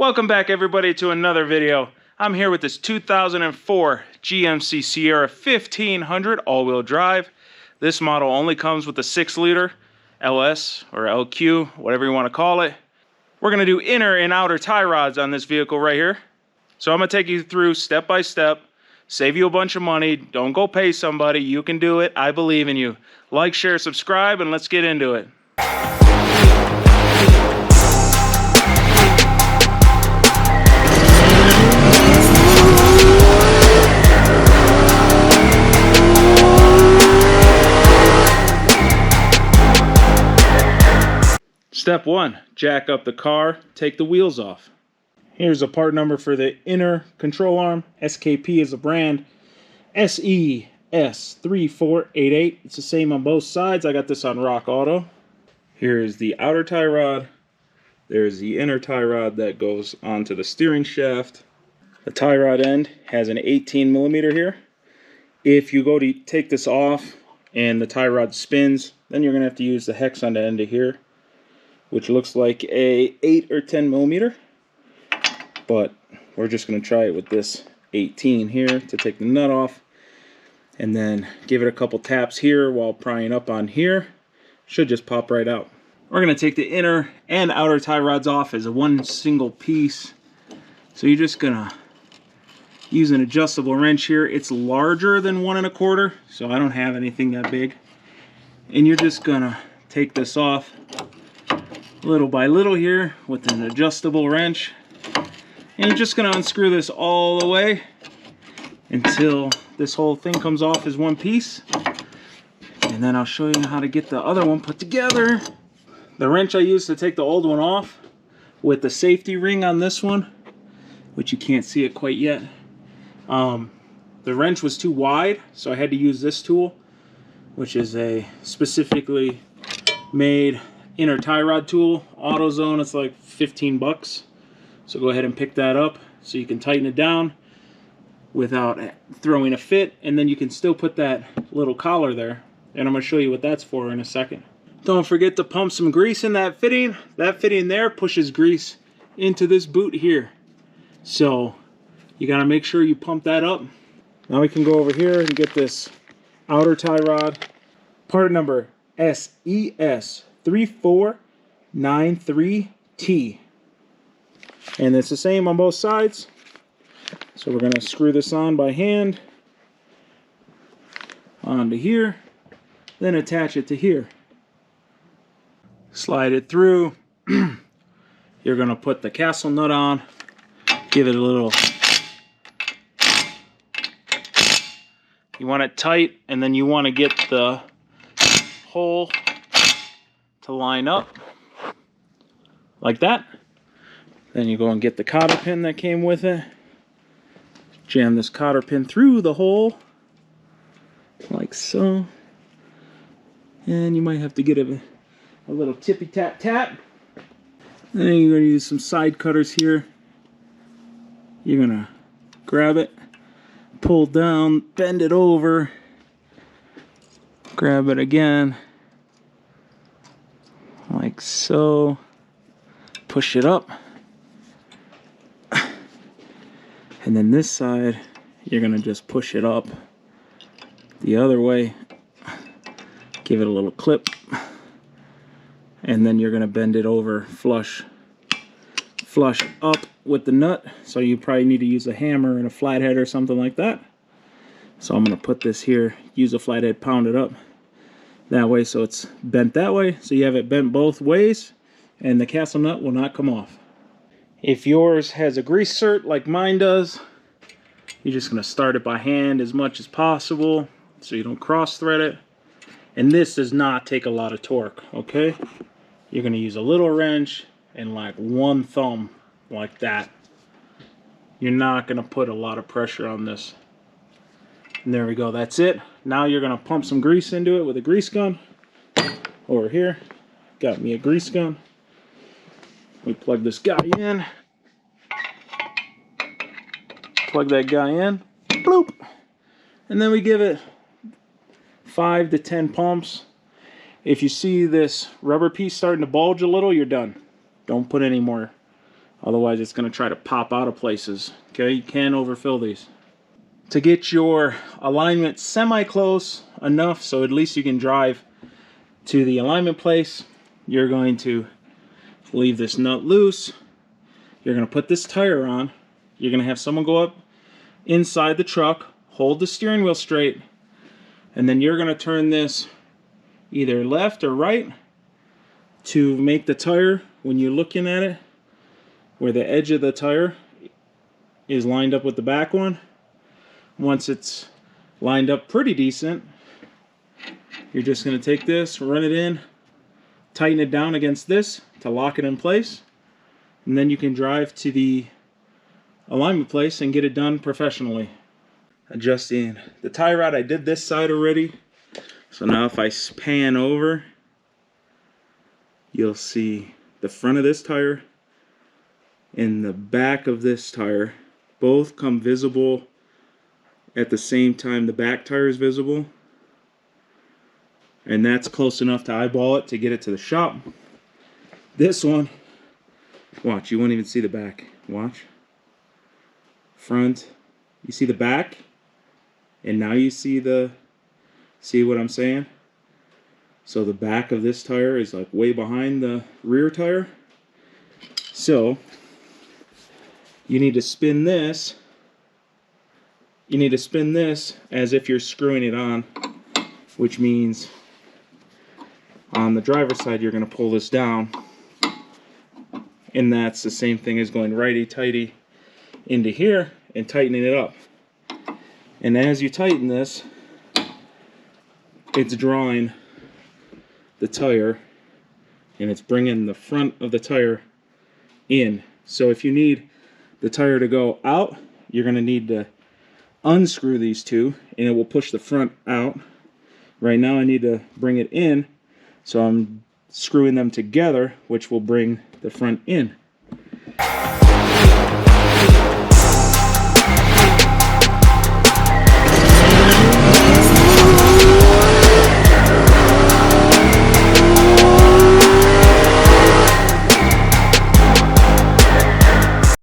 Welcome back everybody to another video. I'm here with this 2004 GMC Sierra 1500 all-wheel drive. This model only comes with a 6-liter LS or LQ, whatever you want to call it. We're going to do inner and outer tie rods on this vehicle right here. So I'm going to take you through step by step, save you a bunch of money. Don't go pay somebody. You can do it. I believe in you. Like, share, subscribe, and let's get into it. Step 1, jack up the car, take the wheels off. Here's a part number for the inner control arm. SKP is the brand. SES3488. It's the same on both sides. I got this on Rock Auto. Here's the outer tie rod. There's the inner tie rod that goes onto the steering shaft. The tie rod end has an 18 millimeter here. If you go to take this off and the tie rod spins, then you're going to have to use the hex on the end of here, which looks like a 8 or 10 millimeter, but we're just going to try it with this 18 here to take the nut off, and then give it a couple taps here while prying up on here. Should just pop right out. We're going to take the inner and outer tie rods off as a one single piece. So you're just going to use an adjustable wrench here. It's larger than 1 1/4, so I don't have anything that big. And you're just going to take this off little by little here with an adjustable wrench, and you're just going to unscrew this all the way until this whole thing comes off as one piece, and then I'll show you how to get the other one put together. The wrench I used to take the old one off with the safety ring on this one, which you can't see it quite yet, the wrench was too wide, so I had to use this tool, which is a specifically made inner tie rod tool. AutoZone, it's like 15 bucks. So go ahead and pick that up so you can tighten it down without throwing a fit, and then you can still put that little collar there, and I'm going to show you what that's for in a second. Don't forget to pump some grease in that fitting. That fitting there pushes grease into this boot here, so you got to make sure you pump that up. Now we can go over here and get this outer tie rod, part number SES3493T, and it's the same on both sides. So we're going to screw this on by hand onto here, then attach it to here, slide it through. You're going to put the castle nut on, give it a little, you want it tight, and then you want to get the hole to line up like that. Then you go and get the cotter pin that came with it, jam this cotter pin through the hole like so, and you might have to get a little tippy tap tap. Then you're going to use some side cutters here. You're going to grab it, pull down, bend it over, grab it again like so, push it up, and then this side you're gonna just push it up the other way, give it a little clip, and then you're gonna bend it over flush up with the nut. So you probably need to use a hammer and a flathead or something like that. So I'm gonna put this here, use a flathead, pound it up that way so it's bent that way, so you have it bent both ways and the castle nut will not come off. If yours has a grease cert like mine does, you're just going to start it by hand as much as possible so you don't cross thread it. And this does not take a lot of torque, okay? You're going to use a little wrench and like one thumb like that. You're not going to put a lot of pressure on this. And there we go, that's it. Now you're going to pump some grease into it with a grease gun. Over here, got me a grease gun. We plug this guy in. Plug that guy in. Bloop. And then we give it 5 to 10 pumps. If you see this rubber piece starting to bulge a little, you're done. Don't put any more Otherwise it's going to try to pop out of places. Okay, you can't overfill these. To get your alignment semi-close enough so at least you can drive to the alignment place, you're going to leave this nut loose. You're going to put this tire on. You're going to have someone go up inside the truck, hold the steering wheel straight, and then you're going to turn this either left or right to make the tire, when you're looking at it, where the edge of the tire is lined up with the back one. Once it's lined up pretty decent, you're just going to take this, run it in, tighten it down against this to lock it in place, and then you can drive to the alignment place and get it done professionally. Adjusting the tie rod, I did this side already, so now if I pan over, you'll see the front of this tire and the back of this tire both come visible at the same time. The back tire is visible, and that's close enough to eyeball it to get it to the shop. This one, watch, you won't even see the back. Watch. Front, you see the back, and now you see what I'm saying? So the back of this tire is like way behind the rear tire. So you need to spin this. You need to spin this as if you're screwing it on, which means on the driver's side you're going to pull this down, and that's the same thing as going righty-tighty into here and tightening it up. And as you tighten this, it's drawing the tire and it's bringing the front of the tire in. So if you need the tire to go out, you're going to need to unscrew these two and it will push the front out. Right now I need to bring it in, so I'm screwing them together, which will bring the front in.